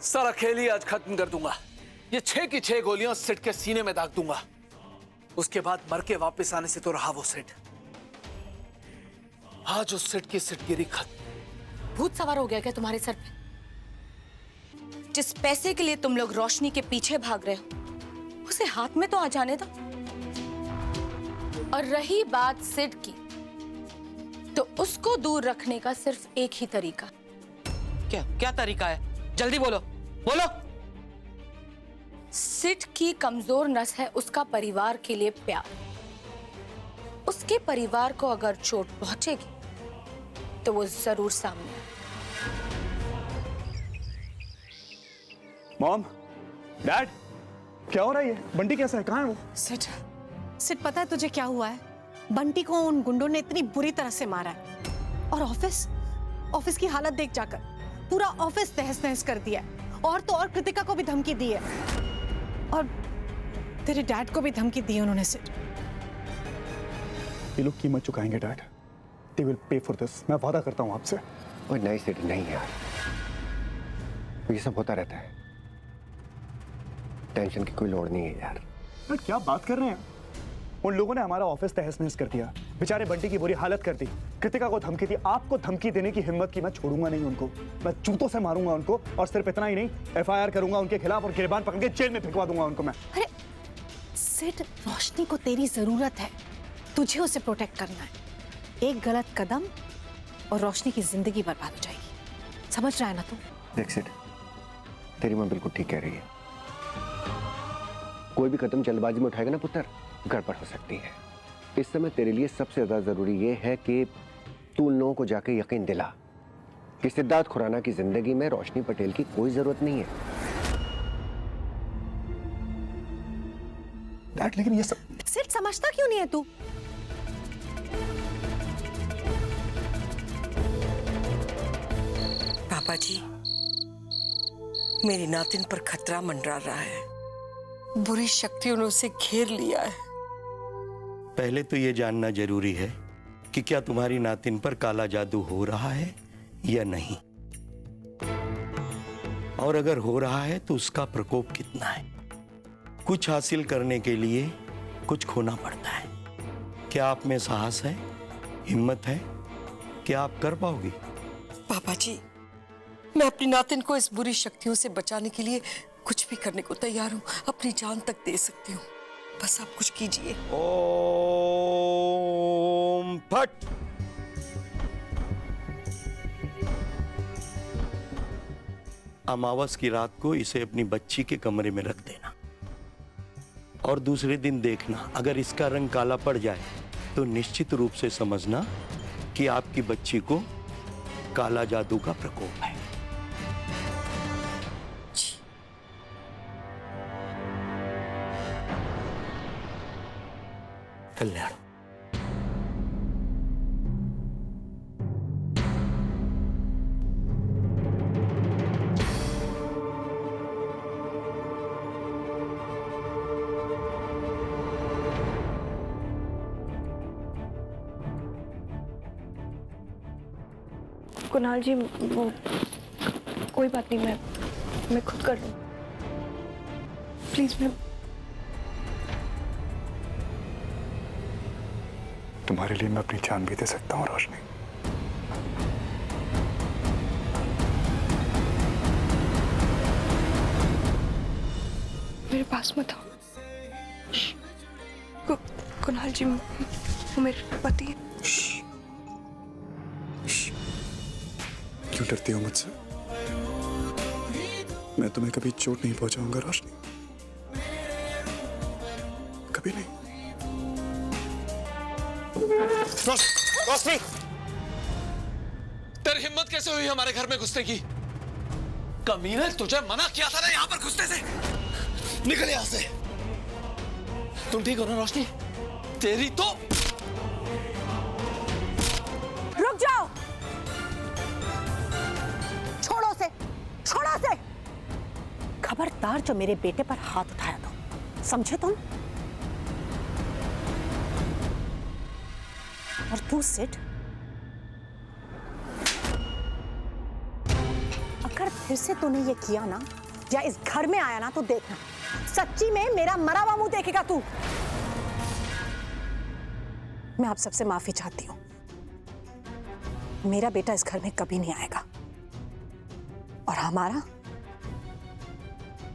सारा खेल ही आज खत्म कर दूंगा। ये 6 की 6 गोलियां सिट के सीने में दाग दूंगा। उसके बाद मर के वापस आने से तो रहा वो सिट। आज उस सिट की सिटगिरी खत्म। भूत सवार हो गया क्या तुम्हारे सर पे? जिस पैसे के लिए तुम लोग रोशनी के पीछे भाग रहे हो उसे हाथ में तो आ जाने दो। और रही बात सिट की, तो उसको दूर रखने का सिर्फ एक ही तरीका। क्या क्या तरीका है? जल्दी बोलो बोलो। सिट की कमजोर नस है उसका परिवार के लिए प्यार। उसके परिवार को अगर चोट पहुंचेगी तो वो जरूर सामने आए। मॉम, डैड, क्या हो रहा है? ये बंटी कैसा है? कहाँ है वो? सिट पता है तुझे क्या हुआ है? बंटी को उन गुंडों ने इतनी बुरी तरह से मारा है। और ऑफिस की हालत देख जाकर पूरा ऑफिस तहस नहस कर दिया है। और तो और कृतिका को भी धमकी दी है और तेरे डैड को भी धमकी दी है उन्होंने। सिट, ये लोग कीमत चुकाएंगे dad. They will pay for this. मैं वादा करता हूँ आपसे। ओए नहीं सिट, नहीं यार, ये सब होता रहता है। टेंशन की कोई लोड़ नहीं है यार। बट क्या बात कर रहे हैं? उन लोगों ने हमारा ऑफिस तहस नहस कर दिया। बेचारे बंटी की बुरी हालत कर दी। कृतिका को धमकी दी। आपको धमकी देने की हिम्मत की। मैं छोड़ूंगा नहीं उनको। मैं जूतों से मारूंगा उनको। और सिर्फ इतना ही नहीं, FIR करूंगा उनके खिलाफ और गिरबान पकड़ के जेल में भिजवा दूंगा उनको मैं। अरे सिट, रोशनी को तेरी जरूरत है। तुझे उसे प्रोटेक्ट करना है। एक गलत कदम और रोशनी की जिंदगी बर्बाद हो जाएगी। समझ रहा है ना तू? देख सिट, तेरी मां बिल्कुल ठीक कह रही है। कोई भी कदम जल्दबाजी में उठाएगा ना पुत्र, गड़बड़ हो सकती है। इस समय तेरे लिए सबसे ज्यादा जरूरी ये है कि तू उन लोगों को जाके यकीन दिला कि सिद्धार्थ खुराना की जिंदगी में रोशनी पटेल की कोई जरूरत नहीं है। डैड, लेकिन ये सब सिट समझता क्यों नहीं है तू? पापा जी, मेरी नातिन पर खतरा मंडरा रहा है। बुरी शक्तियों ने उसे घेर लिया है। पहले तो ये जानना जरूरी है कि क्या तुम्हारी नातिन पर काला जादू हो रहा है या नहीं, और अगर हो रहा है तो उसका प्रकोप कितना है। कुछ हासिल करने के लिए कुछ खोना पड़ता है। क्या आप में साहस है, हिम्मत है? क्या आप कर पाओगी? पापा जी, मैं अपनी नातिन को इस बुरी शक्तियों से बचाने के लिए कुछ भी करने को तैयार हूँ। अपनी जान तक दे सकती हूँ। बस आप कुछ कीजिए। ओम फट। अमावस की रात को इसे अपनी बच्ची के कमरे में रख देना और दूसरे दिन देखना, अगर इसका रंग काला पड़ जाए तो निश्चित रूप से समझना कि आपकी बच्ची को काला जादू का प्रकोप है। कल्याण। कुणाल जी, वो कोई बात नहीं, मैं खुद कर लूँ। प्लीज, मैं तुम्हारे लिए मैं अपनी जान भी दे सकता हूँ रोशनी। मेरे पास मत आओ। कुणाल जी, वो मेरे पति है। क्यों डरती हो मुझसे? मैं तुम्हें कभी चोट नहीं पहुंचाऊंगा रोशनी, कभी नहीं। रोशनी, तेरी हिम्मत कैसे हुई हमारे घर में घुसने की? कमीने, तुझे मना किया था ना यहाँ पर घुसने से। निकल यहाँ से। तुम ठीक हो ना रोशनी? तेरी तो। रुक जाओ, छोड़ो से, छोड़ो से। खबरदार जो मेरे बेटे पर हाथ उठाया तो, समझे तुम? और तू सिट, अगर अगर फिर से तूने ये किया ना या इस घर में आया ना तो देखना सच्ची में मेरा मरा हुआ मुंह देखेगा तू। मैं आप सबसे माफी चाहती हूँ। मेरा बेटा इस घर में कभी नहीं आएगा और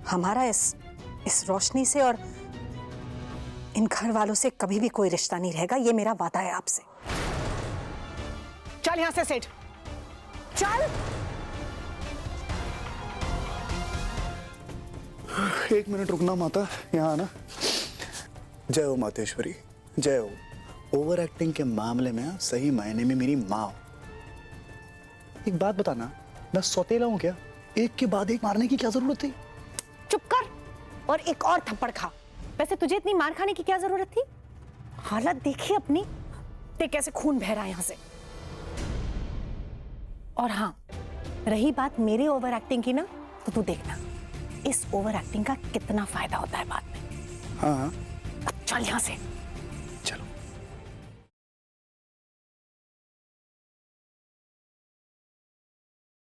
हमारा इस रोशनी से और इन घर वालों से कभी भी कोई रिश्ता नहीं रहेगा। ये मेरा वादा है आपसे। चल यहां से सेठ, चल। एक मिनट रुकना माता, यहाँ आना। जय हो मातेश्वरी, जय हो। ओवर एक्टिंग के मामले में सही मायने में मेरी माँ हो। एक बात बताना, मैं सौतेला हूं क्या? एक के बाद एक मारने की क्या जरूरत थी? चुप कर और एक और थप्पड़ खा। वैसे तुझे इतनी मार खाने की क्या जरूरत थी? हालत देखी अपनी, देख कैसे खून बह रहा है यहां से। और हाँ, रही बात मेरे ओवर एक्टिंग की ना, तो तू देखना इस ओवर एक्टिंग का कितना फायदा होता है बाद में। हाँ अब चल यहां से।